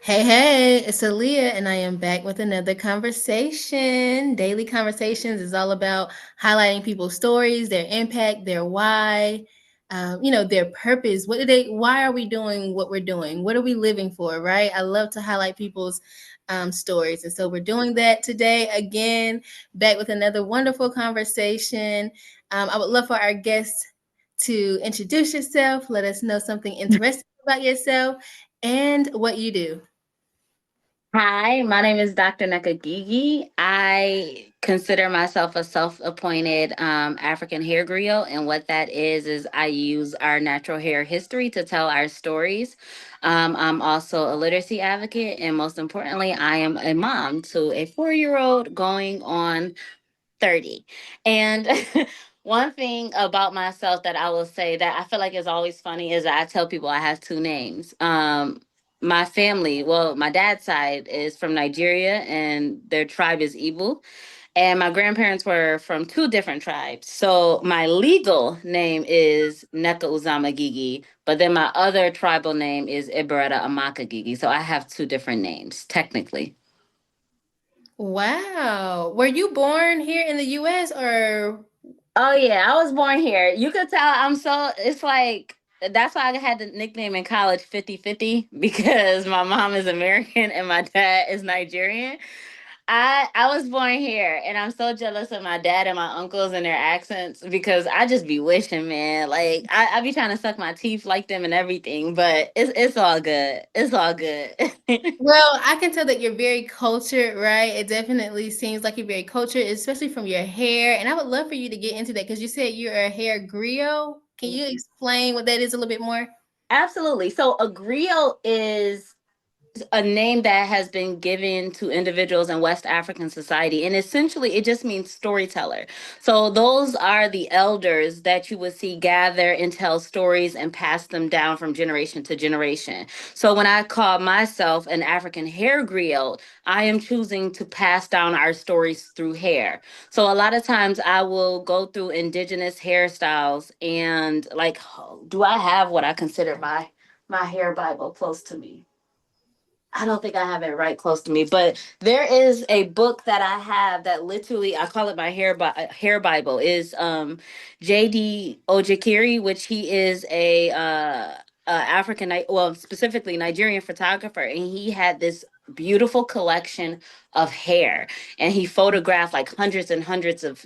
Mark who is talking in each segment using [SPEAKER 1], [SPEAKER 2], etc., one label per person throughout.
[SPEAKER 1] Hey, it's Aaliyah, and I am back with another conversation. Daily Conversations is all about highlighting people's stories, their impact, their why, their purpose. Why are we doing what we're doing? What are we living for, right? I love to highlight people's stories. And so we're doing that today again, back with another wonderful conversation. I would love for our guests to introduce yourself, let us know something interesting about yourself and what you do.
[SPEAKER 2] Hi, my name is Dr. Nneka Gigi. I consider myself a self-appointed African hair griot, and what that is I use our natural hair history to tell our stories. I'm also a literacy advocate, and most importantly, I am a mom to a 4-year-old going on 30. And one thing about myself that I will say that I feel like is always funny is that I tell people I have two names. My family, well, my dad's side is from Nigeria and their tribe is Igbo. And my grandparents were from two different tribes. So my legal name is Nneka Uzama Gigi, but then my other tribal name is Iberetta Amaka Gigi. So I have two different names, technically.
[SPEAKER 1] Wow. Were you born here in the US or
[SPEAKER 2] Oh yeah, I was born here. You could tell it's like that's why I had the nickname in college 50-50 because my mom is American and my dad is Nigerian. I was born here and I'm so jealous of my dad and my uncles and their accents because I just be wishing, man. Like I be trying to suck my teeth like them and everything, but it's all good. It's all good.
[SPEAKER 1] well, I can tell that you're very cultured, right? It definitely seems like you're very cultured, especially from your hair. And I would love for you to get into that because you said you're a hair griot. Can you explain what that is a little bit more?
[SPEAKER 2] Absolutely. So a griot is a name that has been given to individuals in West African society. And essentially, it just means storyteller. So, those are the elders that you would see gather and tell stories and pass them down from generation to generation. So, when I call myself an African hair griot, I am choosing to pass down our stories through hair. So, a lot of times I will go through indigenous hairstyles and, like, do I have what I consider my hair Bible close to me? I don't think I have it right close to me, but there is a book that I have that literally I call it my hair Bible is JD Ojakiri, which he is a well, specifically Nigerian photographer, and he had this beautiful collection of hair, and he photographed like hundreds and hundreds of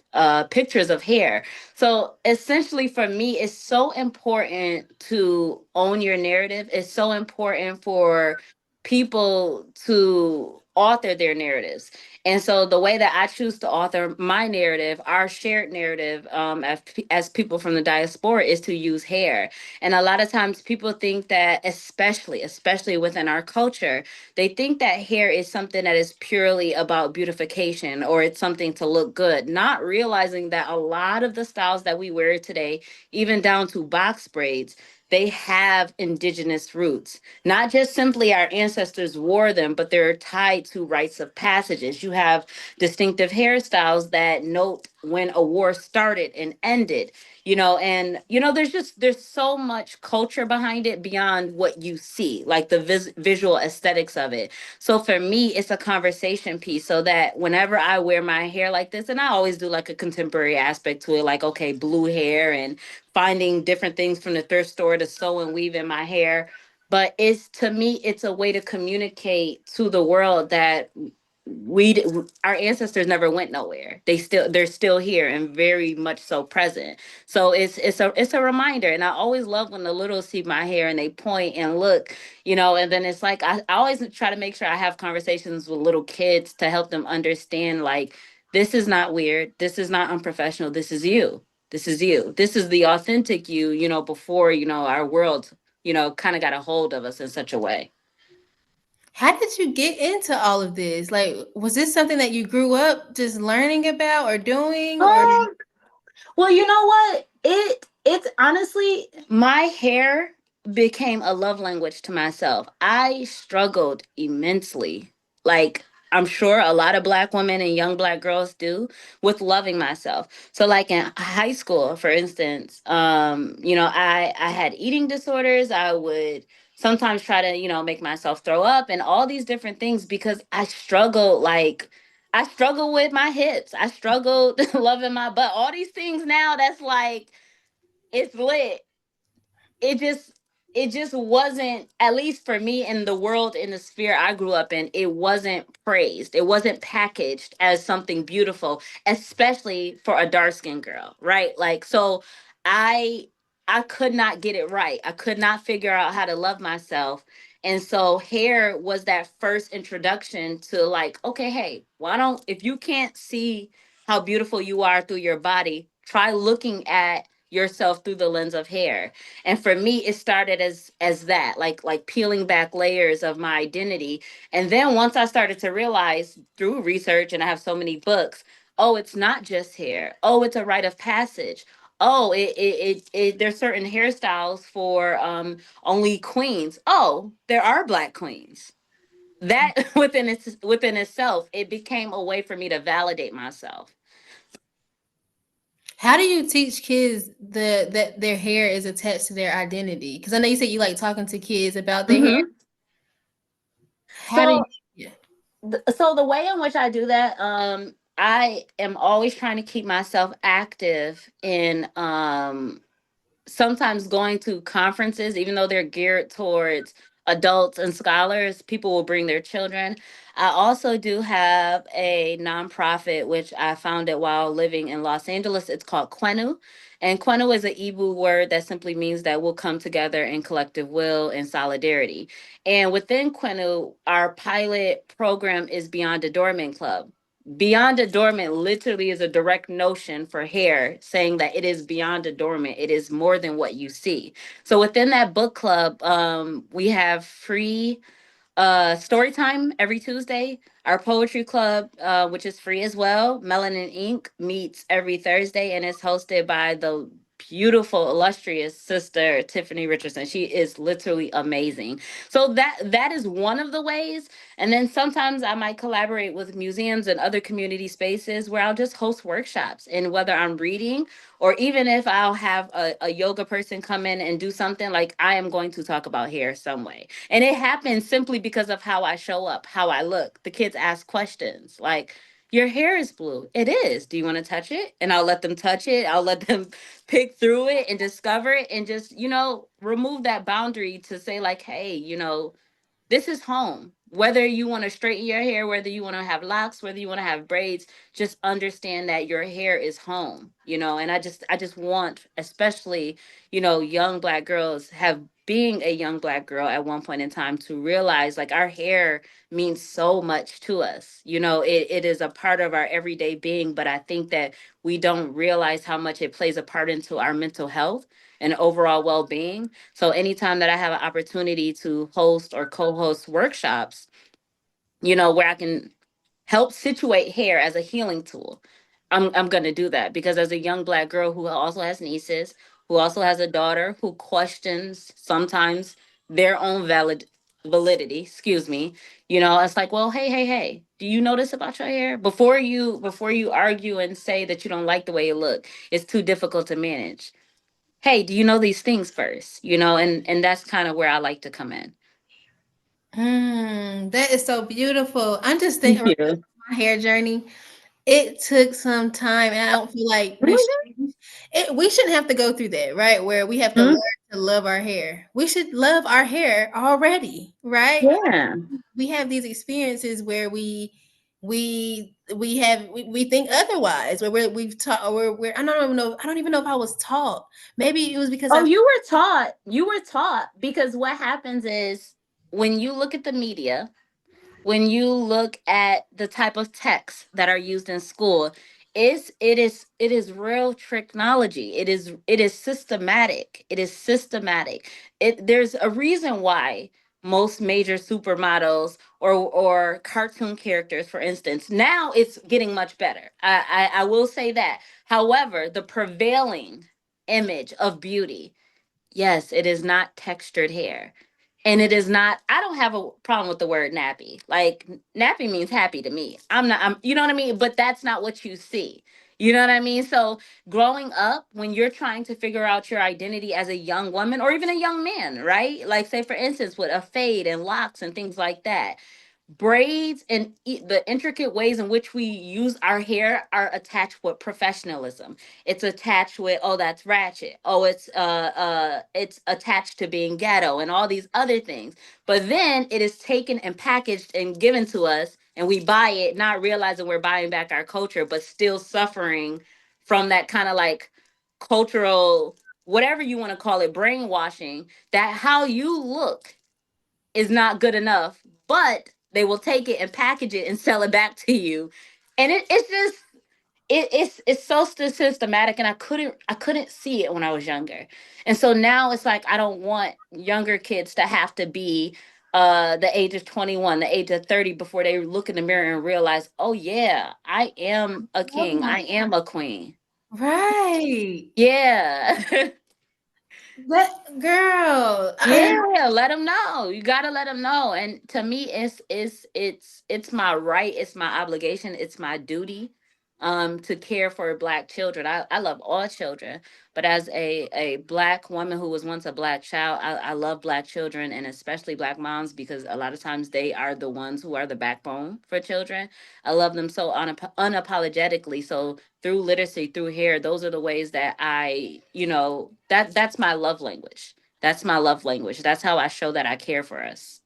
[SPEAKER 2] pictures of hair. So essentially, for me, it's so important to own your narrative. It's so important for people to author their narratives. And so the way that I choose to author my narrative, our shared narrative, as people from the diaspora, is to use hair. And a lot of times people think that, especially within our culture, they think that hair is something that is purely about beautification or it's something to look good, not realizing that a lot of the styles that we wear today, even down to box braids, they have indigenous roots. Not just simply our ancestors wore them, but they're tied to rites of passages. You have distinctive hairstyles that note when a war started and ended, and there's so much culture behind it beyond what you see, like the visual aesthetics of it. So for me, it's a conversation piece so that whenever I wear my hair like this, and I always do like a contemporary aspect to it, like, okay, blue hair and finding different things from the thrift store to sew and weave in my hair. But it's to me, it's a way to communicate to the world that we our ancestors never went nowhere. They're still here and very much so present. So it's a reminder. And I always love when the little see my hair and they point and look, and then it's like I always try to make sure I have conversations with little kids to help them understand, like, this is not weird, this is not unprofessional, this is you. This is you. This is the authentic you, before, our world, kind of got a hold of us in such a way.
[SPEAKER 1] How did you get into all of this? Like, was this something that you grew up just learning about or doing or
[SPEAKER 2] Um, well, you know what? It's honestly, my hair became a love language to myself. I struggled immensely. Like, I'm sure a lot of Black women and young Black girls do, with loving myself. So like in high school, for instance, I had eating disorders. I would sometimes try to, make myself throw up and all these different things because I struggle with my hips. I struggled loving my butt. All these things now that's like it's lit. It just it just wasn't, at least for me, in the world, in the sphere I grew up in, it wasn't praised, it wasn't packaged as something beautiful, especially for a dark skinned girl, right? Like, so I could not get it right. I could not figure out how to love myself. And so hair was that first introduction to, like, okay, hey, why don't, if you can't see how beautiful you are through your body, try looking at yourself through the lens of hair. And for me, it started as that, like peeling back layers of my identity. And then once I started to realize through research, and I have so many books, oh, it's not just hair, oh, it's a rite of passage, oh, there's certain hairstyles for only queens, oh, there are Black queens. That within itself, it became a way for me to validate myself.
[SPEAKER 1] How do you teach kids that their hair is attached to their identity? Because I know you said you like talking to kids about their hair.
[SPEAKER 2] Hmm.
[SPEAKER 1] How do you?
[SPEAKER 2] So
[SPEAKER 1] Yeah.
[SPEAKER 2] so the way in which I do that, I am always trying to keep myself active in sometimes going to conferences, even though they're geared towards adults and scholars, people will bring their children. I also do have a nonprofit which I founded while living in Los Angeles. It's called Quenu. And Quenu is an Igbo word that simply means that we'll come together in collective will and solidarity. And within Quenu, our pilot program is Beyond a Dormant Club. Beyond a dormant literally is a direct notion for hair, saying that it is beyond a dormant. It is more than what you see. So within that book club, we have free story time every Tuesday. Our poetry club, which is free as well, Melanin Inc., meets every Thursday and is hosted by the beautiful, illustrious sister Tiffany Richardson. She is literally amazing. So that is one of the ways. And then sometimes I might collaborate with museums and other community spaces where I'll just host workshops. And whether I'm reading, or even if I'll have a yoga person come in and do something, like, I am going to talk about hair some way. And it happens simply because of how I show up, how I look. The kids ask questions like, your hair is blue. It is. Do you want to touch it? And I'll let them touch it. I'll let them pick through it and discover it, and just, remove that boundary to say, like, hey, this is home. Whether you want to straighten your hair, whether you want to have locks, whether you want to have braids, just understand that your hair is home, and I just want, especially, young Black girls, have being a young Black girl at one point in time, to realize, like, our hair means so much to us. It is a part of our everyday being, but I think that we don't realize how much it plays a part into our mental health and overall well-being. So anytime that I have an opportunity to host or co-host workshops, where I can help situate hair as a healing tool, I'm gonna do that, because as a young Black girl who also has nieces, who also has a daughter who questions sometimes their own validity, excuse me, it's like, well, hey, do you know this about your hair? Before you argue and say that you don't like the way it look, it's too difficult to manage. Hey, do you know these things first? And that's kind of where I like to come in.
[SPEAKER 1] That is so beautiful. I'm just
[SPEAKER 2] Thank
[SPEAKER 1] thinking about
[SPEAKER 2] you.
[SPEAKER 1] my hair journey. It took some time, and I don't feel like we shouldn't have to go through that, right? Where we have to learn
[SPEAKER 2] Mhm.
[SPEAKER 1] to love our hair. We should love our hair already, right?
[SPEAKER 2] Yeah.
[SPEAKER 1] We have these experiences where we think otherwise, where we've taught, or we're I don't even know if I was taught. Maybe it was because
[SPEAKER 2] Oh,
[SPEAKER 1] I.
[SPEAKER 2] you were taught. You were taught, because what happens is, when you look at the media, when you look at the type of texts that are used in school, it is real technology. It is systematic. It is systematic. There's a reason why most major supermodels or cartoon characters, for instance, now it's getting much better. I will say that. However, the prevailing image of beauty, yes, it is not textured hair. And it is not, I don't have a problem with the word nappy. Like nappy means happy to me. You know what I mean? But that's not what you see. You know what I mean? So growing up, when you're trying to figure out your identity as a young woman or even a young man, right? Like say for instance, with a fade and locks and things like that, braids and the intricate ways in which we use our hair are attached with professionalism. It's attached with, oh, that's ratchet, oh, it's attached to being ghetto and all these other things. But then it is taken and packaged and given to us, and we buy it not realizing we're buying back our culture, but still suffering from that kind of like cultural, whatever you want to call it, brainwashing, that how you look is not good enough, but they will take it and package it and sell it back to you. And it's just it's so systematic, and I couldn't see it when I was younger. And so now it's like I don't want younger kids to have to be the age of 21, the age of 30 before they look in the mirror and realize, oh yeah, I am a king, I am a queen.
[SPEAKER 1] Right.
[SPEAKER 2] Yeah.
[SPEAKER 1] That girl.
[SPEAKER 2] Yeah, let them know. You gotta let them know. And to me, it's my right, it's my obligation, it's my duty, to care for Black children. I love all children, but as a Black woman who was once a Black child, I love Black children and especially Black moms because a lot of times they are the ones who are the backbone for children. I love them so unapologetically. So through literacy, through hair, those are the ways that that's my love language. That's my love language. That's how I show that I care for us.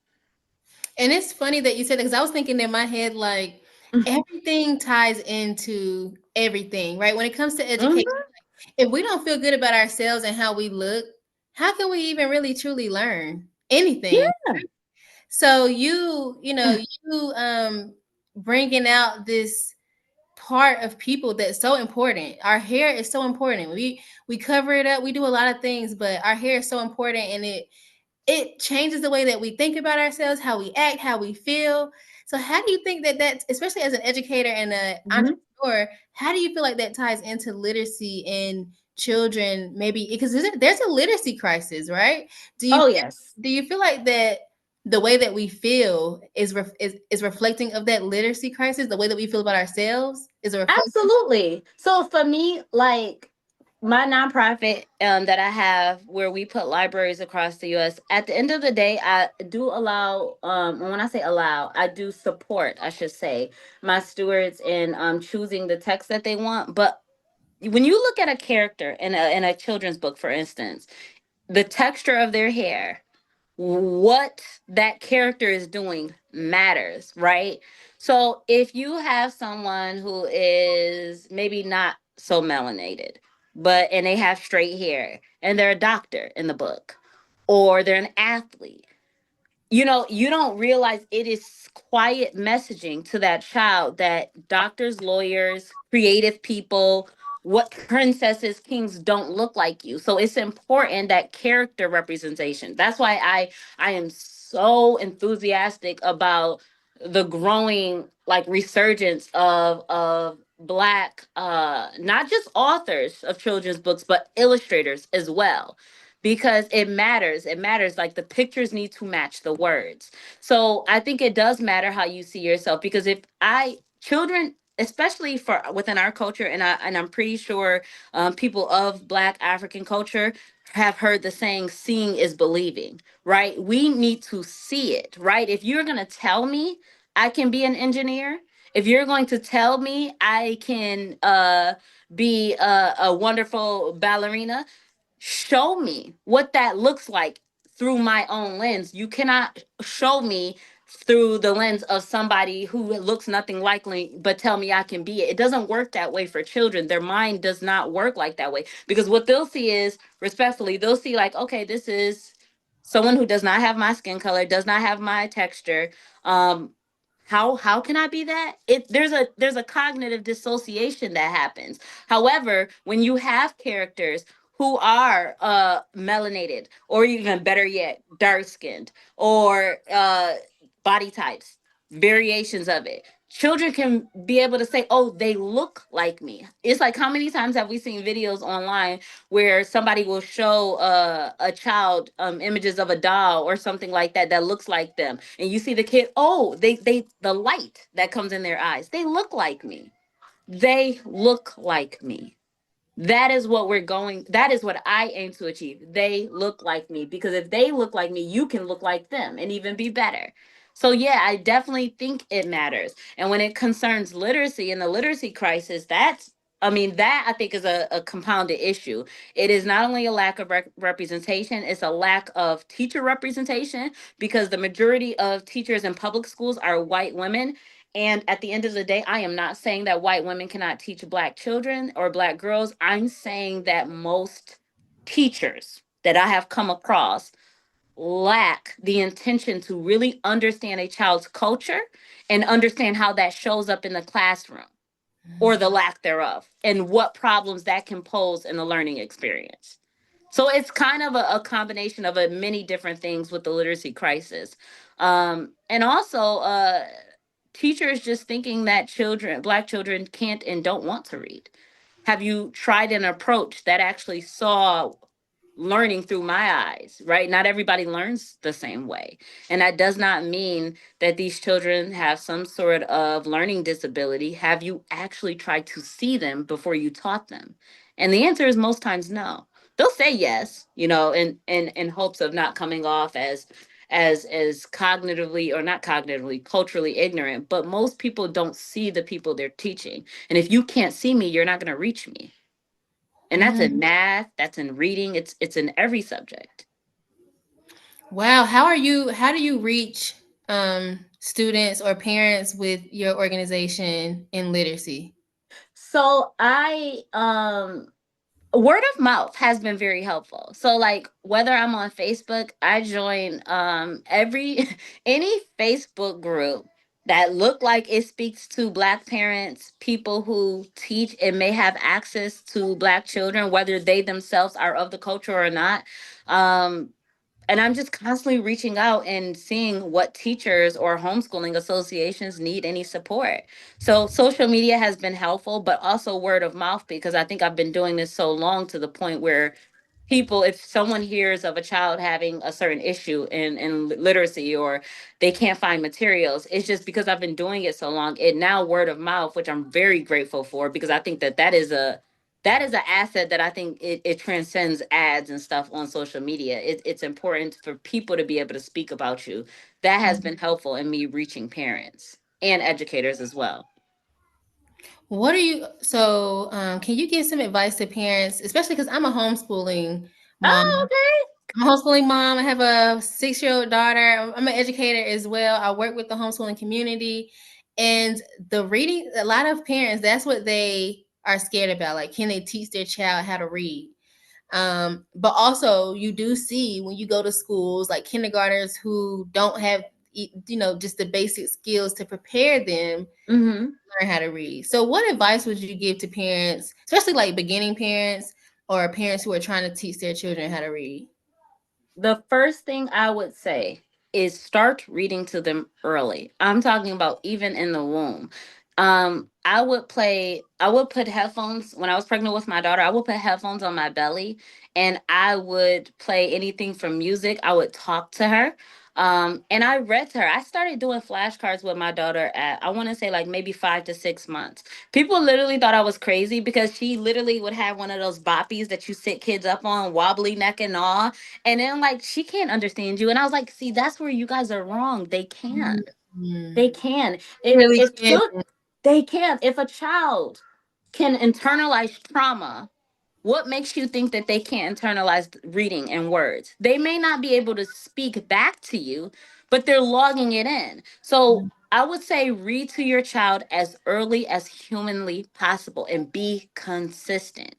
[SPEAKER 1] And it's funny that you said that because I was thinking in my head, like, everything ties into everything, right? When it comes to education,
[SPEAKER 2] Mhm.
[SPEAKER 1] if we don't feel good about ourselves and how we look, how can we even really truly learn anything?
[SPEAKER 2] Yeah.
[SPEAKER 1] So bringing out this part of people that's so important. Our hair is so important. We cover it up. We do a lot of things, but our hair is so important, and it changes the way that we think about ourselves, how we act, how we feel. So how do you think that that's, especially as an educator and an
[SPEAKER 2] Mhm.
[SPEAKER 1] entrepreneur, how do you feel like that ties into literacy in children? Maybe because there's a literacy crisis, right? Do you
[SPEAKER 2] Oh yes.
[SPEAKER 1] do you feel like that the way that we feel is reflecting of that literacy crisis? The way that we feel about ourselves is a reflection.
[SPEAKER 2] Absolutely. So for me, like my nonprofit that I have where we put libraries across the US, at the end of the day, I do allow, and when I say allow, I do support, I should say, my stewards in choosing the text that they want. But when you look at a character in a children's book, for instance, the texture of their hair, what that character is doing matters, right? So if you have someone who is maybe not so melanated, but and they have straight hair and they're a doctor in the book, or they're an athlete, you don't realize it is quiet messaging to that child that doctors, lawyers, creative people, what princesses, kings don't look like you. So it's important that character representation. That's why I am so enthusiastic about the growing like resurgence of Black not just authors of children's books but illustrators as well, because it matters, like the pictures need to match the words. So I think it does matter how you see yourself, because if I children, especially for within our culture, and I'm pretty sure people of Black African culture have heard the saying, seeing is believing, right? We need to see it, right? If you're going to tell me I can be an engineer, if you're going to tell me I can be a wonderful ballerina, show me what that looks like through my own lens. You cannot show me through the lens of somebody who looks nothing like me but tell me I can be it. It doesn't work that way for children. Their mind does not work like that way, because what they'll see is, respectfully, they'll see like, okay, this is someone who does not have my skin color, does not have my texture. um how can I be that? There's a cognitive dissociation that happens. However, when you have characters who are melanated, or even better yet, dark skinned, or body types, variations of it, children can be able to say, oh, they look like me. It's like, how many times have we seen videos online where somebody will show a child images of a doll or something like that that looks like them, and you see the kid, oh, they the light that comes in their eyes, they look like me. They look like me. That is what we're going, that is what I aim to achieve. They look like me, because if they look like me, you can look like them and even be better. So yeah, I definitely think it matters. And when it concerns literacy and the literacy crisis, that's, I mean, that I think is a compounded issue. It is not only a lack of representation, it's a lack of teacher representation, because the majority of teachers in public schools are white women. And at the end of the day, I am not saying that white women cannot teach black children or black girls. I'm saying that most teachers that I have come across lack the intention to really understand a child's culture and understand how that shows up in the classroom, or the lack thereof, and what problems that can pose in the learning experience. So it's kind of a combination of many different things with the literacy crisis. And also, teachers just thinking that children, black children, can't and don't want to read. Have you tried an approach that actually saw learning through my eyes, right? Not everybody learns the same way. And that does not mean that these children have some sort of learning disability. Have you actually tried to see them before you taught them? And the answer is most times no. They'll say yes, you know, in hopes of not coming off as cognitively, or not cognitively, culturally ignorant. But most people don't see the people they're teaching. And if you can't see me, you're not going to reach me. And that's in
[SPEAKER 1] Mm.
[SPEAKER 2] math, that's in reading, it's in every subject.
[SPEAKER 1] Wow, how do you reach students or parents with your organization in literacy?
[SPEAKER 2] So I word of mouth has been very helpful. So like, whether I'm on Facebook, I join every any Facebook group that look like it speaks to black parents, people who teach and may have access to black children, whether they themselves are of the culture or not. Um and I'm just constantly reaching out and seeing what teachers or homeschooling associations need any support. So social media has been helpful, but also word of mouth, because I think I've been doing this so long, to the point where people, if someone hears of a child having a certain issue in literacy, or they can't find materials, it's just because I've been doing it so long. It now word of mouth, which I'm very grateful for, because I think that that is an asset that I think it transcends ads and stuff on social media. It's important for people to be able to speak about you. That has been helpful in me reaching parents and educators as well.
[SPEAKER 1] What are you so can you give some advice to parents, especially because I'm a homeschooling mom.
[SPEAKER 2] Oh, okay.
[SPEAKER 1] I'm a homeschooling mom. I have a 6-year-old daughter. I'm an educator as well. I work with the homeschooling community. And the reading, a lot of parents, that's what they are scared about. Like, can they teach their child how to read? But also, you do see when you go to schools like kindergartners who don't have, just the basic skills to prepare them
[SPEAKER 2] Mm-hmm.
[SPEAKER 1] learn how to read. So, what advice would you give to parents, especially like beginning parents or parents who are trying to teach their children how to read?
[SPEAKER 2] The first thing I would say is start reading to them early. I'm talking about even in the womb. I would put headphones when I was pregnant with my daughter. I would put headphones on my belly, and I would play anything from music. I would talk to her. And I read to her. I started doing flashcards with my daughter at, I want to say, like maybe 5 to 6 months. People literally thought I was crazy, because she literally would have one of those boppies that you sit kids up on, wobbly neck and all. And then like, she can't understand you. And I was like, see, that's where you guys are wrong. They can.
[SPEAKER 1] Mm.
[SPEAKER 2] They can.
[SPEAKER 1] They really
[SPEAKER 2] If
[SPEAKER 1] can.
[SPEAKER 2] they can. If a child can internalize trauma, what makes you think that they can't internalize reading and words? They may not be able to speak back to you, but they're logging it in. So I would say read to your child as early as humanly possible and be consistent.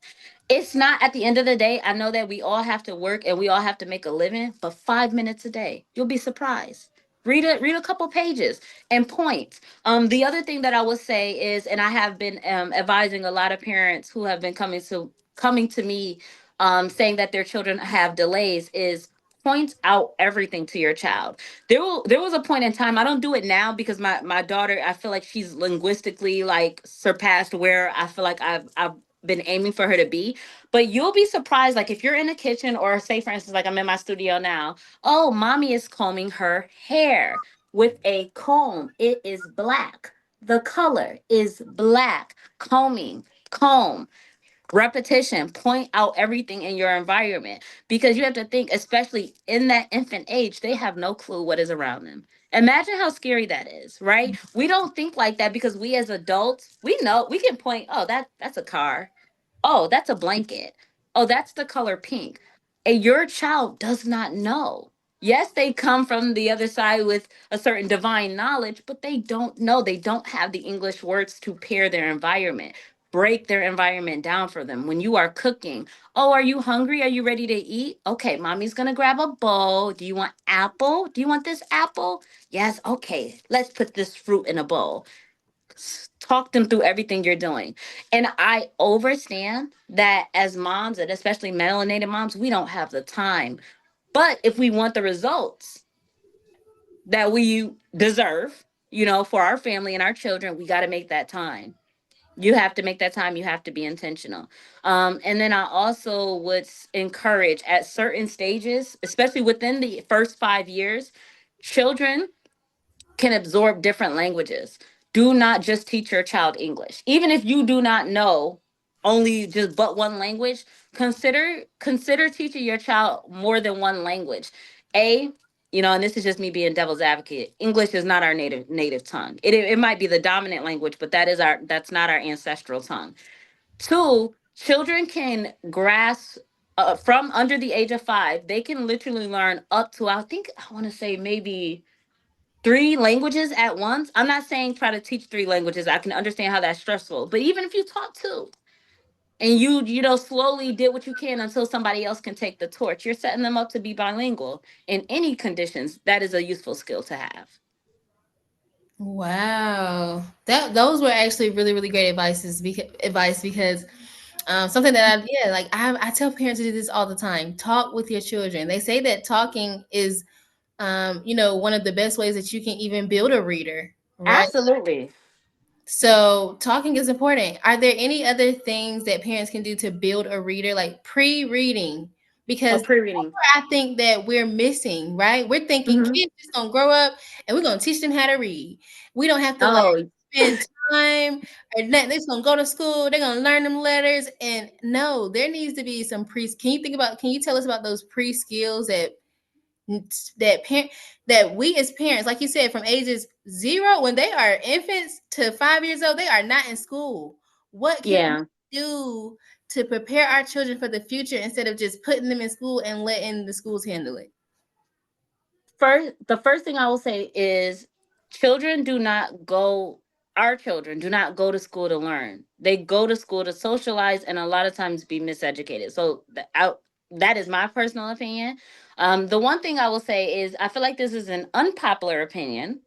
[SPEAKER 2] It's not, at the end of the day, I know that we all have to work and we all have to make a living, but 5 minutes a day, you'll be surprised. Read a couple pages and points. The other thing that I would say is, and I have been advising a lot of parents who have been coming to me saying that their children have delays, is point out everything to your child. There was a point in time, I don't do it now because my daughter, I feel like she's linguistically like surpassed where I feel like I've been aiming for her to be. But you'll be surprised, like if you're in the kitchen, or say for instance, like I'm in my studio now. Oh, mommy is combing her hair with a comb. It is black. The color is black. Combing, comb, repetition, point out everything in your environment, because you have to think, especially in that infant age, they have no clue what is around them. Imagine how scary that is, right? We don't think like that because we as adults, we know we can point, oh, that's a car. Oh, that's a blanket. Oh, that's the color pink. And your child does not know. Yes, they come from the other side with a certain divine knowledge, but they don't know. They don't have the English words to pair their environment, break their environment down for them. When you are cooking, oh, are you hungry? Are you ready to eat? Okay, mommy's gonna grab a bowl. Do you want apple? Do you want this apple? Yes, okay, let's put this fruit in a bowl. Talk them through everything you're doing. And I understand that as moms, and especially melanated moms, we don't have the time. But if we want the results that we deserve, for our family and our children, we got to make that time. You have to make that time. You have to be intentional. And then I also would encourage at certain stages, especially within the first 5 years, children can absorb different languages. Do not just teach your child English. Even if you do not know only just but one language, consider teaching your child more than one language. A, and this is just me being devil's advocate. English is not our native tongue. It might be the dominant language, but that's not our ancestral tongue. Two, children can grasp from under the age of 5. They can literally learn up to, I want to say maybe 3 languages at once. I'm not saying try to teach 3 languages. I can understand how that's stressful. But even if you taught 2 and you slowly did what you can until somebody else can take the torch, you're setting them up to be bilingual in any conditions. That is a useful skill to have.
[SPEAKER 1] Wow, those were actually really really great advice because something that like I tell parents to do this all the time. Talk with your children. They say that talking is one of the best ways that you can even build a reader, right?
[SPEAKER 2] Absolutely.
[SPEAKER 1] So talking is important. Are there any other things that parents can do to build a reader, like pre-reading?
[SPEAKER 2] A
[SPEAKER 1] Because that's
[SPEAKER 2] pre-reading.
[SPEAKER 1] where I think that we're missing, right? We're thinking
[SPEAKER 2] Hmm.
[SPEAKER 1] kids just gonna grow up and we're gonna teach them how to read. We don't have to like
[SPEAKER 2] Oh,
[SPEAKER 1] spend time or nothing. They're just gonna go to school, they're gonna learn them letters. And no, there needs to be some can you tell us about those pre-skills that parent that we as parents, like you said, from ages 0 when they are infants to 5 years old, they are not in school. What can
[SPEAKER 2] yeah.
[SPEAKER 1] we do to prepare our children for the future instead of just putting them in school and letting the schools handle it?
[SPEAKER 2] The first thing I will say is children do not go our children do not go to school to learn. They go to school to socialize and a lot of times be miseducated. So that is my personal opinion. The one thing I will say is I feel like this is an unpopular opinion,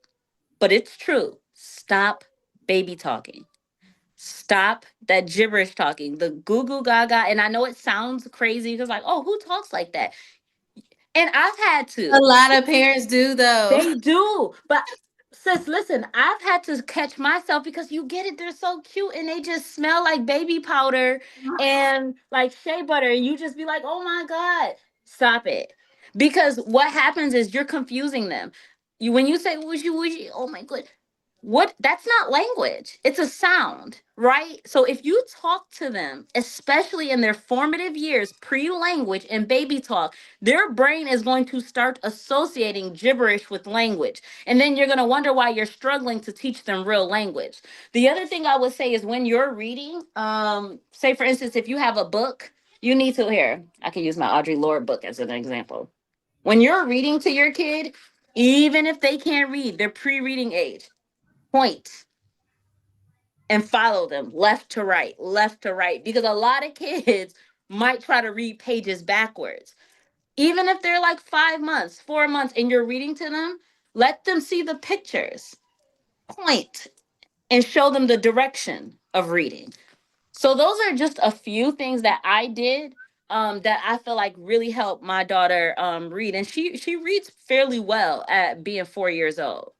[SPEAKER 2] but it's true. Stop baby talking. Stop that gibberish talking, the goo goo gaga. And I know it sounds crazy because, like, oh, who talks like that? And I've had
[SPEAKER 1] A
[SPEAKER 2] to.
[SPEAKER 1] lot of parents do though.
[SPEAKER 2] They do. But sis, listen, I've had to catch myself because you get it, they're so cute and they just smell like baby powder and like shea butter. And you just be like, oh my God, stop it. Because what happens is you're confusing them. When you say wooshy wooshy, oh my God, what that's not language, it's a sound, right? So if you talk to them, especially in their formative years, pre-language and baby talk, their brain is going to start associating gibberish with language, and then you're going to wonder why you're struggling to teach them real language. The other thing I would say is when you're reading, say for instance, if you have a book, you need to here, I can use my Audre Lorde book as an example. When you're reading to your kid, even if they can't read, they're pre-reading age, point and follow them left to right, because a lot of kids might try to read pages backwards. Even if they're like 5 months, 4 months, and you're reading to them, let them see the pictures, point, and show them the direction of reading. So, those are just a few things that I did that I feel like really helped my daughter read, and she reads fairly well at being 4 years old.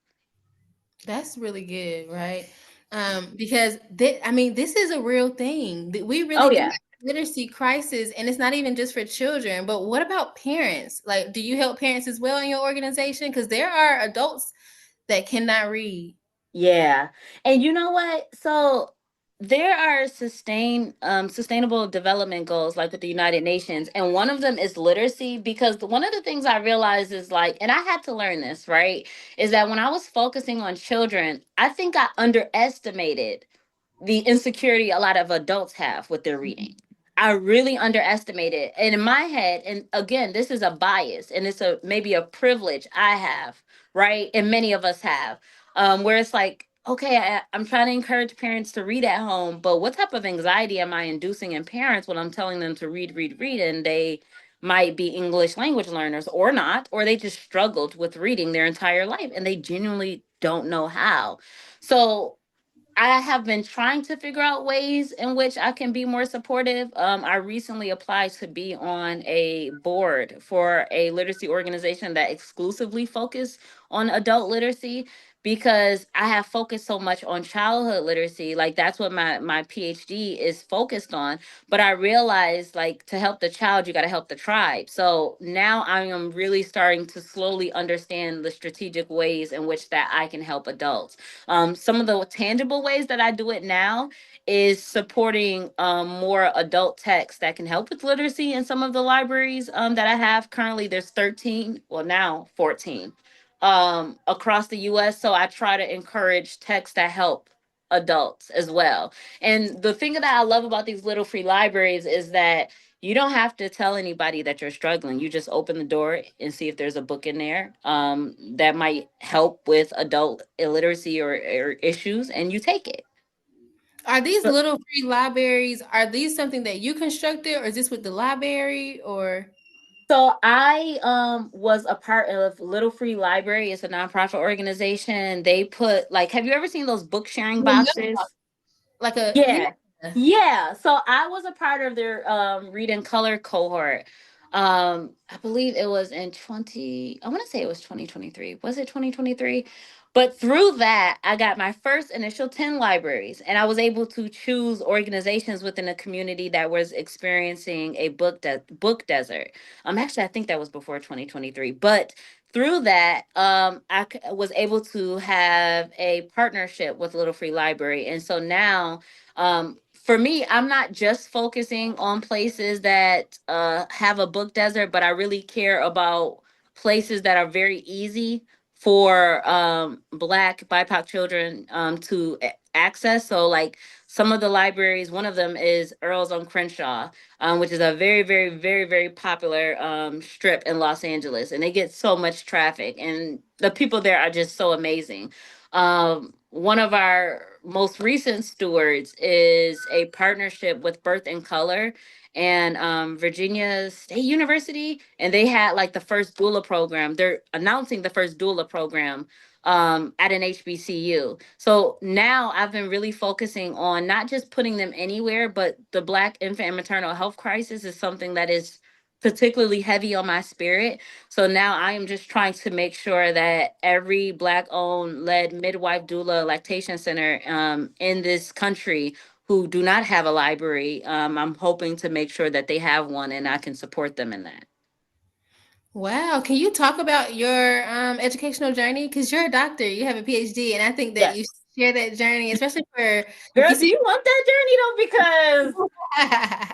[SPEAKER 1] That's really good, right? Because I mean, this is a real thing. We really
[SPEAKER 2] Oh
[SPEAKER 1] do have
[SPEAKER 2] yeah.
[SPEAKER 1] a literacy crisis, and it's not even just for children. But what about parents? Like, do you help parents as well in your organization? Because there are adults that cannot read.
[SPEAKER 2] Yeah. And you know what? So there are sustainable development goals like with the United Nations, and one of them is literacy, because one of the things I realized is like, and I had to learn this, right? Is that when I was focusing on children, I think I underestimated the insecurity a lot of adults have with their reading. I really underestimate it. And in my head, and again, this is a bias and it's a maybe a privilege I have, right? And many of us have. Where it's like, okay, I'm trying to encourage parents to read at home, but what type of anxiety am I inducing in parents when I'm telling them to read, read, read, and they might be English language learners or not, or they just struggled with reading their entire life and they genuinely don't know how. So I have been trying to figure out ways in which I can be more supportive. I recently applied to be on a board for a literacy organization that exclusively focus on adult literacy, because I have focused so much on childhood literacy. Like that's what my PhD is focused on. But I realized like to help the child, you got to help the tribe. So now I am really starting to slowly understand the strategic ways in which that I can help adults. Some of the tangible ways that I do it now is supporting more adult texts that can help with literacy in some of the libraries that I have. Currently, there's 13, well, now 14 across the US. So I try to encourage texts that help adults as well. And the thing that I love about these little free libraries is that you don't have to tell anybody that you're struggling. You just open the door and see if there's a book in there that might help with adult illiteracy or issues, and you take it.
[SPEAKER 1] Are these little free libraries? Are these something that you constructed, or is this with the library? Or
[SPEAKER 2] So I was a part of Little Free Library. It's a nonprofit organization. They put like, have you ever seen those book sharing boxes?
[SPEAKER 1] like a
[SPEAKER 2] Yeah.
[SPEAKER 1] yeah?
[SPEAKER 2] Yeah. So I was a part of their read and color cohort. I believe it was in 20, I want to say it was 2023. Was it 2023? But through that, I got my first initial 10 libraries, and I was able to choose organizations within the community that was experiencing a book desert. Actually I think that was before 2023. But through that, was able to have a partnership with Little Free Library. And so now for me, I'm not just focusing on places that have a book desert, but I really care about places that are very easy for Black BIPOC children to access. So, like some of the libraries, one of them is Earl's on Crenshaw, which is a very, very, very, very popular strip in Los Angeles, and they get so much traffic, and the people there are just so amazing. One of our most recent stewards is a partnership with Birth and Color and Virginia State University, and they had like the first doula program. They're announcing the first doula program at an HBCU. So now I've been really focusing on not just putting them anywhere, but the Black infant and maternal health crisis is something that is particularly heavy on my spirit. So now I am just trying to make sure that every Black owned led midwife doula lactation center in this country who do not have a library, I'm hoping to make sure that they have one and I can support them in that.
[SPEAKER 1] Wow, can you talk about your educational journey? Because you're a doctor, you have a PhD, and I think that you
[SPEAKER 2] Yes.
[SPEAKER 1] share that journey, especially for like you
[SPEAKER 2] Girl, do
[SPEAKER 1] said.
[SPEAKER 2] you want that journey though? Because,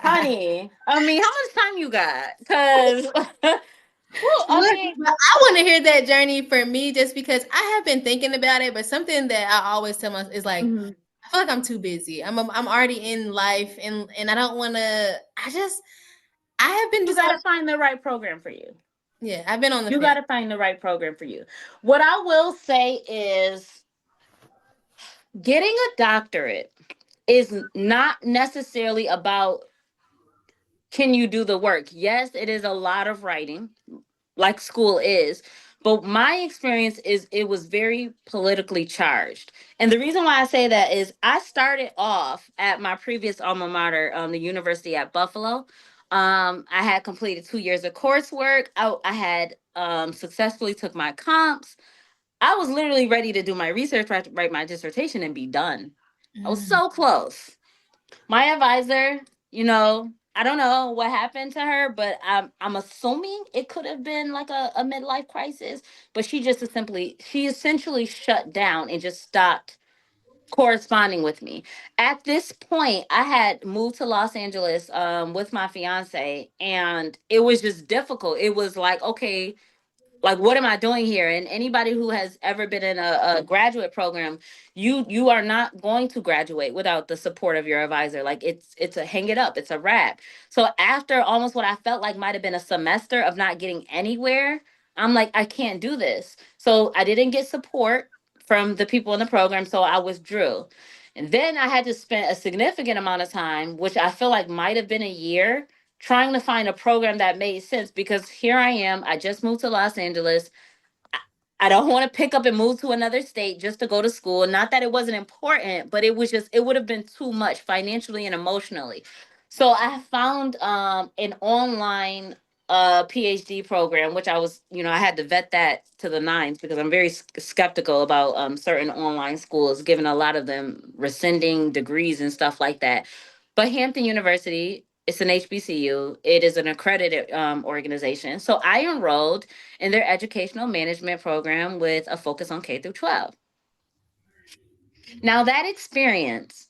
[SPEAKER 2] honey, I mean, how much time you got? Because, well, I
[SPEAKER 1] Look,
[SPEAKER 2] mean,
[SPEAKER 1] but I want to hear that journey for me just because I have been thinking about it, but something that I always tell myself is like,
[SPEAKER 2] mhm,
[SPEAKER 1] I feel like I'm too busy. I'm already in life, and I don't want to. I have been
[SPEAKER 2] you
[SPEAKER 1] just
[SPEAKER 2] got to find the right program for you.
[SPEAKER 1] yeah, I've been on the
[SPEAKER 2] You got
[SPEAKER 1] fence.
[SPEAKER 2] to find the right program for you. What I will say is getting a doctorate is not necessarily about can you do the work. Yes, it is a lot of writing, like school is. But my experience is it was very politically charged. And the reason why I say that is I started off at my previous alma mater, the University at Buffalo. I had completed 2 years of coursework. I had successfully took my comps. I was literally ready to do my research, write my dissertation, and be done. I was
[SPEAKER 1] Mm.
[SPEAKER 2] so close. My advisor, I don't know what happened to her, but I'm assuming it could have been like a midlife crisis. But she essentially shut down and just stopped corresponding with me. At this point, I had moved to Los Angeles with my fiance, and it was just difficult. It was like, okay, like what am I doing here? And anybody who has ever been in a graduate program, you are not going to graduate without the support of your advisor. Like it's a hang it up, it's a wrap. So after almost what I felt like might have been a semester of not getting anywhere, I'm like, I can't do this. So I didn't get support from the people in the program, so I withdrew. And then I had to spend a significant amount of time, which I feel like might have been a year, trying to find a program that made sense, because here I am. I just moved to Los Angeles. I I don't want to pick up and move to another state just to go to school. Not that it wasn't important, but it would have been too much financially and emotionally. So I found an online PhD program, which I had to vet that to the nines, because I'm very skeptical about certain online schools, given a lot of them rescinding degrees and stuff like that. But Hampton University, it's an HBCU. It is an accredited organization. So I enrolled in their educational management program with a focus on K through 12. Now that experience,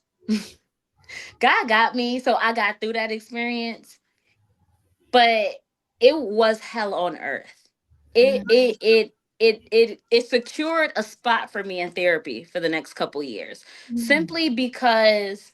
[SPEAKER 2] God got me, so I got through that experience, but it was hell on earth. It
[SPEAKER 1] Mm.
[SPEAKER 2] it secured a spot for me in therapy for the next couple years,
[SPEAKER 1] Mm.
[SPEAKER 2] simply because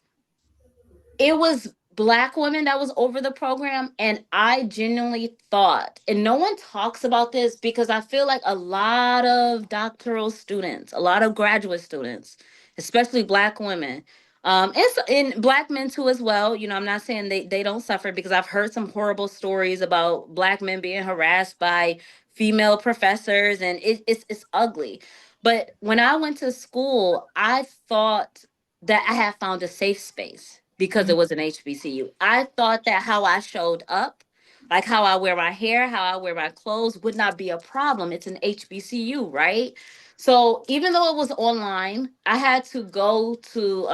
[SPEAKER 2] it was Black women that was over the program, and I genuinely thought, and no one talks about this, because I feel like a lot of doctoral students, a lot of graduate students, especially Black women, and Black men too as well. I'm not saying they don't suffer, because I've heard some horrible stories about Black men being harassed by female professors, and it's ugly. But when I went to school, I thought that I had found a safe space because
[SPEAKER 1] Mm.
[SPEAKER 2] it was an HBCU. I thought that how I showed up, like how I wear my hair, how I wear my clothes, would not be a problem. It's an HBCU, right? So even though it was online, I had to go to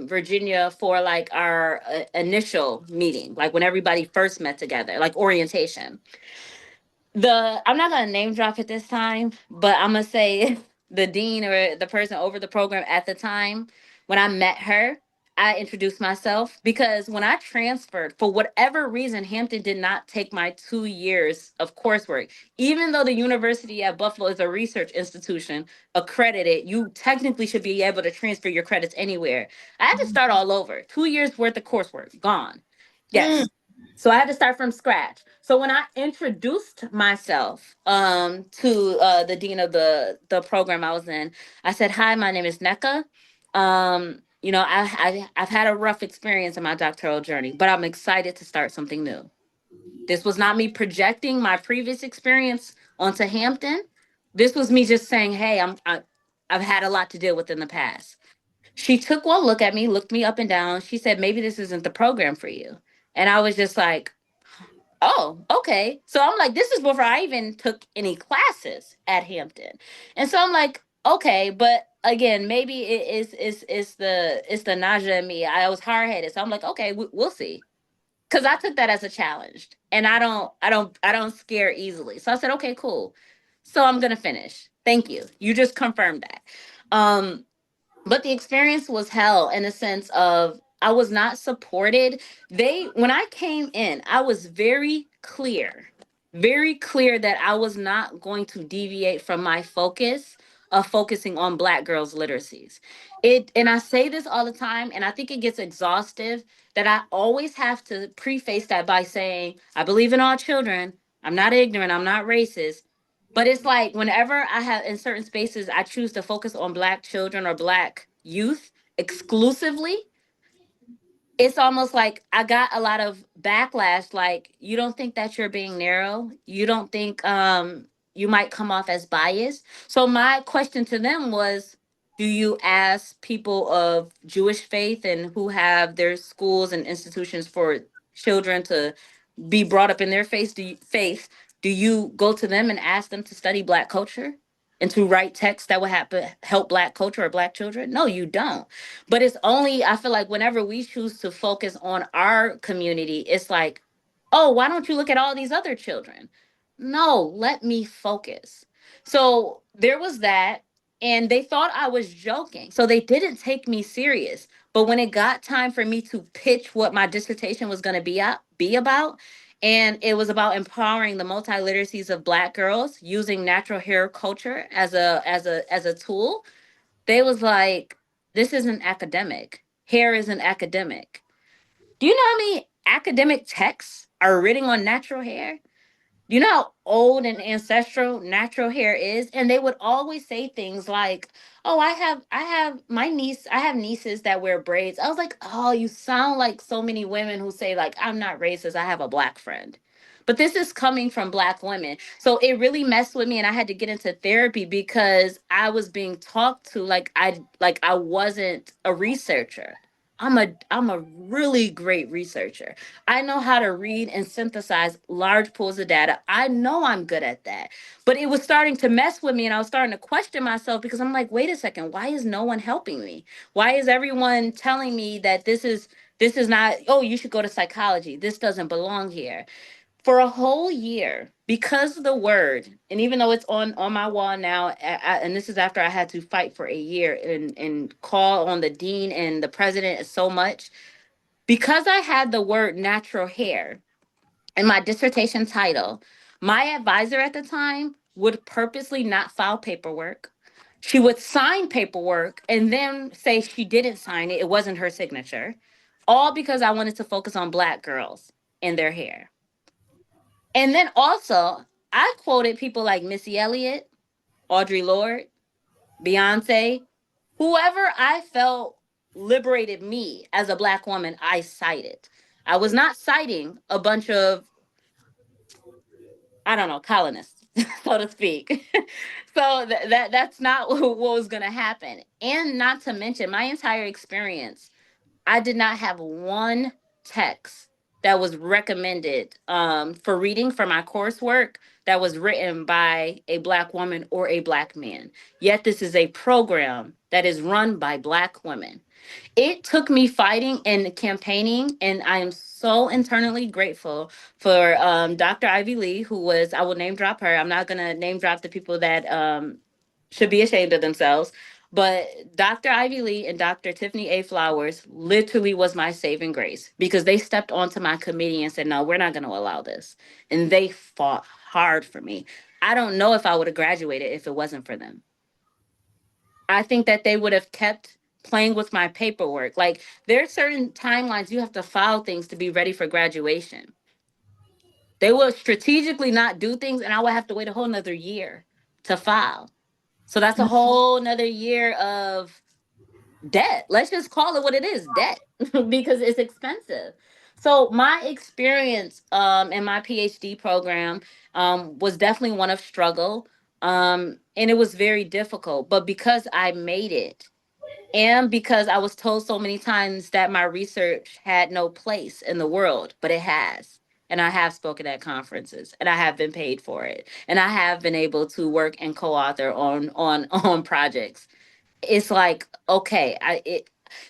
[SPEAKER 2] Virginia for like our initial meeting, like when everybody first met together, like orientation. I'm not gonna name drop at this time, but I'm gonna say the dean or the person over the program at the time, when I met her, I introduced myself, because when I transferred, for whatever reason, Hampton did not take my 2 years of coursework. Even though the university at Buffalo is a research institution accredited, you technically should be able to transfer your credits anywhere. I had to start all over. 2 years worth of coursework gone.
[SPEAKER 1] Mm.
[SPEAKER 2] Yes. So I had to start from scratch. So when I introduced myself to the dean of the program I was in, I said, "Hi, my name is Nneka. I've had a rough experience in my doctoral journey, but I'm excited to start something new." This was not me projecting my previous experience onto Hampton. This was me just saying, "Hey, I've had a lot to deal with in the past." She took one look at me, looked me up and down. She said, "Maybe this isn't the program for you." And I was just like, "Oh, okay." So I'm like, this is before I even took any classes at Hampton. And so I'm like, okay, but again, maybe it's the nausea in me. I was hard headed. So I'm like, okay, we'll see. Cause I took that as a challenge. And I don't scare easily. So I said, okay, cool. So I'm gonna finish. Thank you. You just confirmed that. Um, but the experience was hell, in a sense of I was not supported. When I came in, I was very clear that I was not going to deviate from my focus of focusing on Black girls' literacies. And I say this all the time, and I think it gets exhaustive, that I always have to preface that by saying, I believe in all children. I'm not ignorant. I'm not racist. But it's like whenever I have in certain spaces, I choose to focus on Black children or Black youth exclusively. It's almost like I got a lot of backlash. Like, you don't think that you're being narrow? You don't think you might come off as biased? So my question to them was, do you ask people of Jewish faith and who have their schools and institutions for children to be brought up in their do you go to them and ask them to study Black culture and to write texts that would help Black culture or Black children? No, you don't. But it's only, I feel like whenever we choose to focus on our community, it's like, oh, why don't you look at all these other children? No, let me focus. So there was that. And they thought I was joking. So they didn't take me serious. But when it got time for me to pitch what my dissertation was going to be about, and it was about empowering the multi-literacies of Black girls using natural hair culture as a tool, they was like, this isn't academic. Hair isn't academic. Do you know how many academic texts are written on natural hair? You know how old and ancestral natural hair is? And they would always say things like, oh, I have nieces that wear braids. I was like, oh, you sound like so many women who say, like, I'm not racist, I have a Black friend. But this is coming from Black women. So it really messed with me, and I had to get into therapy because I was being talked to like I wasn't a researcher. I'm a really great researcher. I know how to read and synthesize large pools of data. I know I'm good at that. But it was starting to mess with me, and I was starting to question myself because I'm like, wait a second, why is no one helping me? Why is everyone telling me that this is not, oh, you should go to psychology. This doesn't belong here. For a whole year, because the word, and even though it's on my wall now, and this is after I had to fight for a year and call on the dean and the president so much, because I had the word natural hair in my dissertation title, my advisor at the time would purposely not file paperwork. She would sign paperwork and then say she didn't sign it, it wasn't her signature, all because I wanted to focus on Black girls and their hair. And then also, I quoted people like Missy Elliott, Audre Lorde, Beyonce, whoever I felt liberated me as a Black woman, I cited. I was not citing a bunch of, I don't know, colonists, so to speak. So that's not what was going to happen. And not to mention, my entire experience, I did not have one text that was recommended for reading for my coursework that was written by a Black woman or a Black man. Yet this is a program that is run by Black women. It took me fighting and campaigning, and I am so internally grateful for Dr. Ivy Lee, who was, I will name drop her. I'm not going to name drop the people that should be ashamed of themselves. But Dr. Ivy Lee and Dr. Tiffany A. Flowers literally was my saving grace because they stepped onto my committee and said, no, we're not going to allow this. And they fought hard for me. I don't know if I would have graduated if it wasn't for them. I think that they would have kept playing with my paperwork. Like, there are certain timelines you have to file things to be ready for graduation. They will strategically not do things, and I would have to wait a whole nother year to file. So that's a whole nother year of debt. Let's just call it what it is, debt, because it's expensive. So my experience in my PhD program was definitely one of struggle. And it was very difficult. But because I made it, and because I was told so many times that my research had no place in the world, but it has. And I have spoken at conferences, and I have been paid for it, and I have been able to work and co-author on projects. It's like, okay,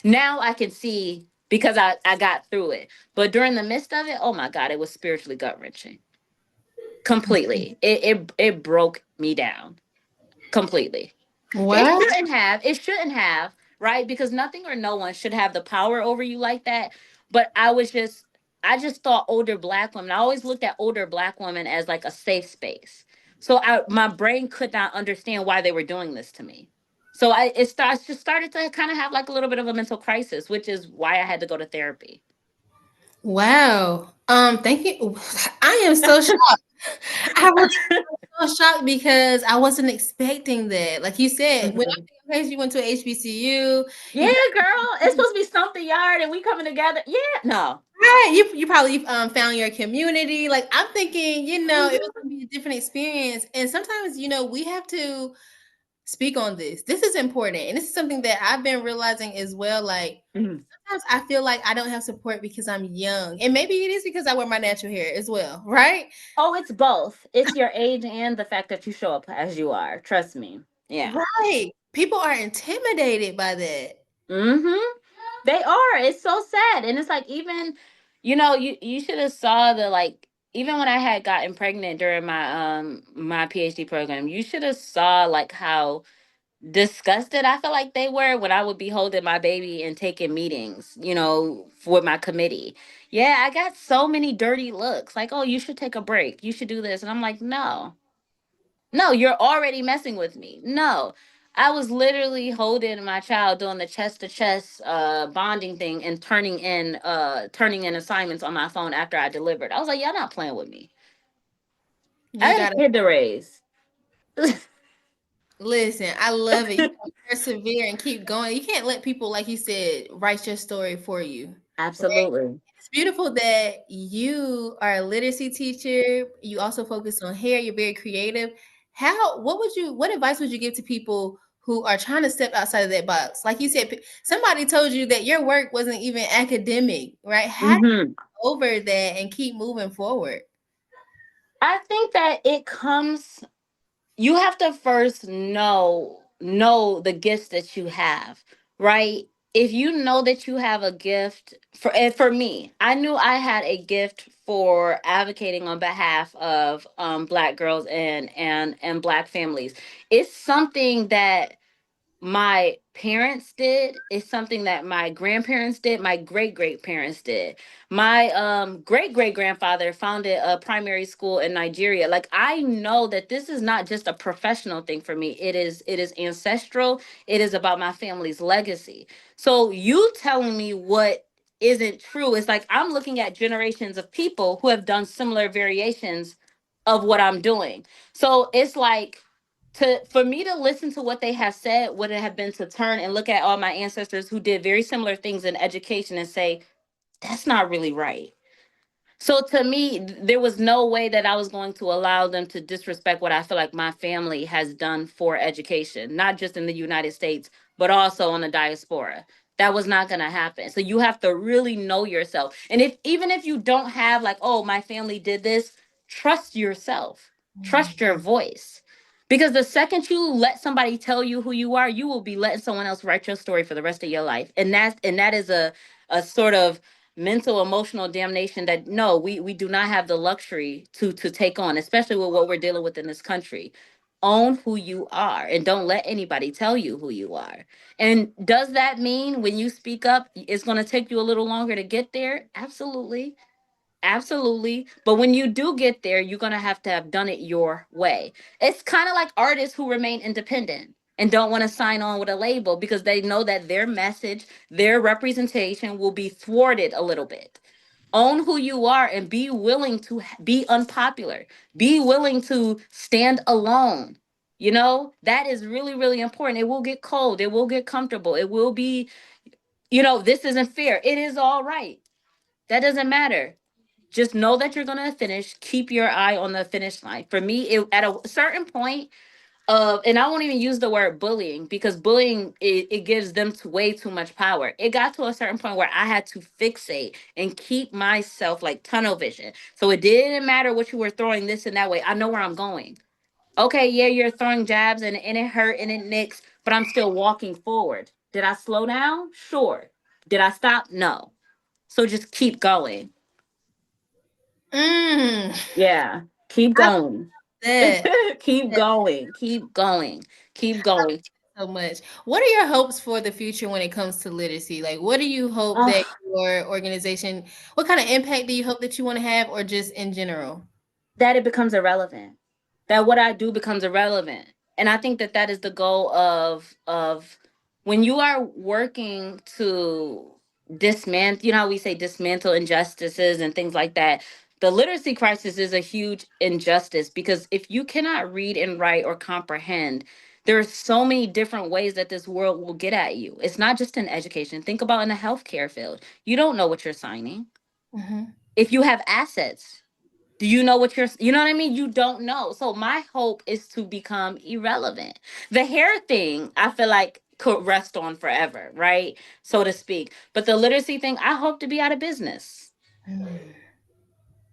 [SPEAKER 2] now I can see because I got through it. But during the midst of it, oh my God, it was spiritually gut wrenching. Completely. It broke me down completely. It
[SPEAKER 1] Wow.
[SPEAKER 2] shouldn't have. It shouldn't have, right? Because nothing or no one should have the power over you like that. But I just thought older Black women. I always looked at older Black women as like a safe space. So my brain could not understand why they were doing this to me. So just started to kind of have like a little bit of a mental crisis, which is why I had to go to therapy.
[SPEAKER 1] Wow. Thank you. I am so shocked. I was so shocked because I wasn't expecting that. Like you said, when
[SPEAKER 2] Mhm.
[SPEAKER 1] I think you went to HBCU,
[SPEAKER 2] Yeah,
[SPEAKER 1] you
[SPEAKER 2] girl, it's supposed to be something yard, and we coming together. Yeah, no.
[SPEAKER 1] right, you probably found your community. Like I'm thinking, it was
[SPEAKER 2] Mhm.
[SPEAKER 1] gonna be a different experience. And sometimes, we have to speak on this. This is important. And this is something that I've been realizing as well. Like,
[SPEAKER 2] Mhm.
[SPEAKER 1] sometimes I feel like I don't have support because I'm young. And maybe it is because I wear my natural hair as well, right?
[SPEAKER 2] Oh, it's both. It's your age and the fact that you show up as you are. Trust me. Yeah.
[SPEAKER 1] Right. People are intimidated by that.
[SPEAKER 2] Mm-hmm. They are. It's so sad. And it's like even, you should have saw the like even when I had gotten pregnant during my PhD program, you should have saw like how disgusted I felt like they were when I would be holding my baby and taking meetings, for my committee. Yeah, I got so many dirty looks. Like, oh, you should take a break. You should do this. And I'm like, no. No, you're already messing with me. No. I was literally holding my child doing the chest to chest bonding thing and turning in assignments on my phone after I delivered. I was like, y'all not playing with me. I
[SPEAKER 1] You
[SPEAKER 2] had a
[SPEAKER 1] gotta
[SPEAKER 2] kid to raise.
[SPEAKER 1] listen. I love it. You gotta persevere and keep going. You can't let people, like you said, write your story for you.
[SPEAKER 2] Absolutely.
[SPEAKER 1] It's beautiful that you are a literacy teacher. You also focus on hair. You're very creative. What advice would you give to people who are trying to step outside of that box? Like you said, somebody told you that your work wasn't even academic, right? How do
[SPEAKER 2] Hmm.
[SPEAKER 1] you get over that and keep moving forward?
[SPEAKER 2] I think that it comes you have to first know the gifts that you have, right? If you know that you have a gift for me, I knew I had a gift for advocating on behalf of black girls and black families. It's something that my parents did. It's something that my grandparents did, my great great parents did. My great great grandfather founded a primary school in Nigeria. Like, I know that this is not just a professional thing for me. It is ancestral. It is about my family's legacy. So you telling me what isn't true is like I'm looking at generations of people who have done similar variations of what I'm doing. So it's like, to for me to listen to what they have said would have been to turn and look at all my ancestors who did very similar things in education and say, that's not really right. So to me, there was no way that I was going to allow them to disrespect what I feel like my family has done for education, not just in the United States, but also on the diaspora. That was not going to happen. So you have to really know yourself. And if even if you don't have like, oh, my family did this, trust yourself. Trust your voice. Because the second you let somebody tell you who you are, you will be letting someone else write your story for the rest of your life. And that is a sort of mental emotional damnation that no, we do not have the luxury to take on, especially with what we're dealing with in this country. Own who you are and don't let anybody tell you who you are. And does that mean when you speak up it's going to take you a little longer to get there? Absolutely. Absolutely. But when you do get there, you're going to have done it your way. It's kind of like artists who remain independent and don't want to sign on with a label because they know that their message, their representation will be thwarted a little bit. Own who you are and be willing to be unpopular. Be willing to stand alone. That is really, really important. It will get cold. It will get comfortable. It will be, this isn't fair. It is all right. That doesn't matter. Just know that you're going to finish. Keep your eye on the finish line. For me, at a certain point of, and I won't even use the word bullying because bullying, it gives them way too much power. It got to a certain point where I had to fixate and keep myself like tunnel vision. So it didn't matter what you were throwing this and that way. I know where I'm going. Okay, yeah, you're throwing jabs and it hurt and it nicks, but I'm still walking forward. Did I slow down? Sure. Did I stop? No. So just keep going.
[SPEAKER 1] Mm,
[SPEAKER 2] Yeah. Keep
[SPEAKER 1] I love
[SPEAKER 2] going.
[SPEAKER 1] that.
[SPEAKER 2] Keep going. Keep going. Keep going.
[SPEAKER 1] So much. What are your hopes for the future when it comes to literacy? Like, what do you hope that
[SPEAKER 2] Oh,
[SPEAKER 1] your organization, what kind of impact do you hope that you want to have, or just in general?
[SPEAKER 2] that it becomes irrelevant. That what I do becomes irrelevant. And I think that that is the goal of when you are working to dismantle, how we say dismantle injustices and things like that. The literacy crisis is a huge injustice because if you cannot read and write or comprehend, there are so many different ways that this world will get at you. It's not just in education. Think about in the healthcare field. You don't know what you're signing.
[SPEAKER 1] Mhm.
[SPEAKER 2] If you have assets, Do you know what you know what I mean? You don't know. So my hope is to become irrelevant. The hair thing, I feel like could rest on forever, right? So to speak. But the literacy thing, I hope to be out of business.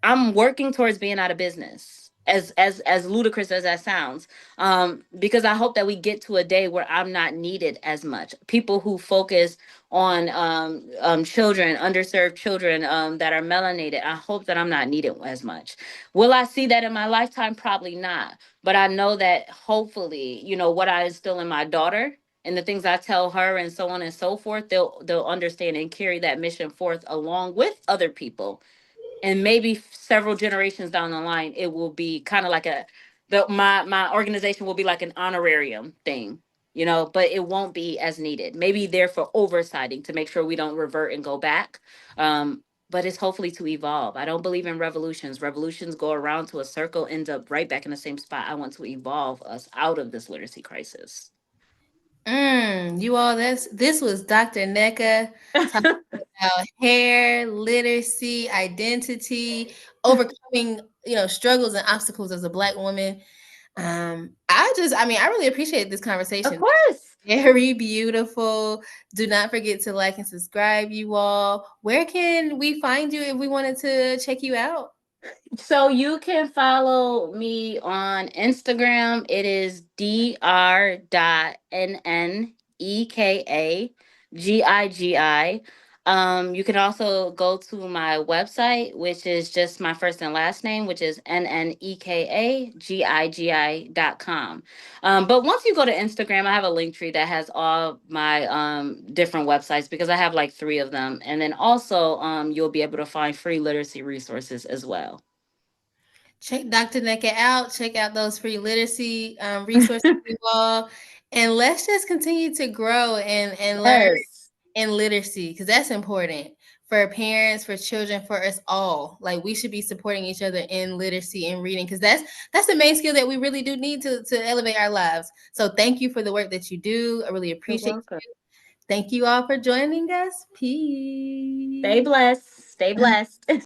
[SPEAKER 2] I'm working towards being out of business. As ludicrous as that sounds, because I hope that we get to a day where I'm not needed as much. People who focus on children, underserved children that are melanated. I hope that I'm not needed as much. Will I see that in my lifetime? Probably not. But I know that hopefully, what I instill in my daughter and the things I tell her and so on and so forth, they'll understand and carry that mission forth along with other people, and maybe several generations down the line it will be kind of like my organization will be like an honorarium thing, but it won't be as needed, maybe there for oversighting to make sure we don't revert and go back. But it's hopefully to evolve. I don't believe in revolutions go around to a circle, end up right back in the same spot. I want to evolve us out of this literacy crisis.
[SPEAKER 1] You all, this was Dr. Nneka talking about hair, literacy, identity, overcoming, struggles and obstacles as a Black woman. I really appreciate this
[SPEAKER 2] Of
[SPEAKER 1] conversation.
[SPEAKER 2] course.
[SPEAKER 1] Very beautiful. Do not forget to like and subscribe, you all. Where can we find you if we wanted to check you out?
[SPEAKER 2] So you can follow me on Instagram. It is dr.nnekagigi. You can also go to my website, which is just my first and last name, which is nnekagigi.com. But once you go to Instagram, I have a link tree that has all my different websites, because I have like three of them. And then also you'll be able to find free literacy resources as well.
[SPEAKER 1] Check Dr. Nneka out. Check out those free literacy resources, you all. And let's just continue to grow and learn
[SPEAKER 2] Yes.
[SPEAKER 1] in literacy, because that's important for parents, for children, for us all. Like, we should be supporting each other in literacy and reading, because that's the main skill that we really do need to elevate our lives. So thank you for the work that you do. I really
[SPEAKER 2] You're
[SPEAKER 1] appreciate
[SPEAKER 2] welcome.
[SPEAKER 1] you. Thank you all for joining us.
[SPEAKER 2] Stay
[SPEAKER 1] Peace.
[SPEAKER 2] blessed. Stay blessed.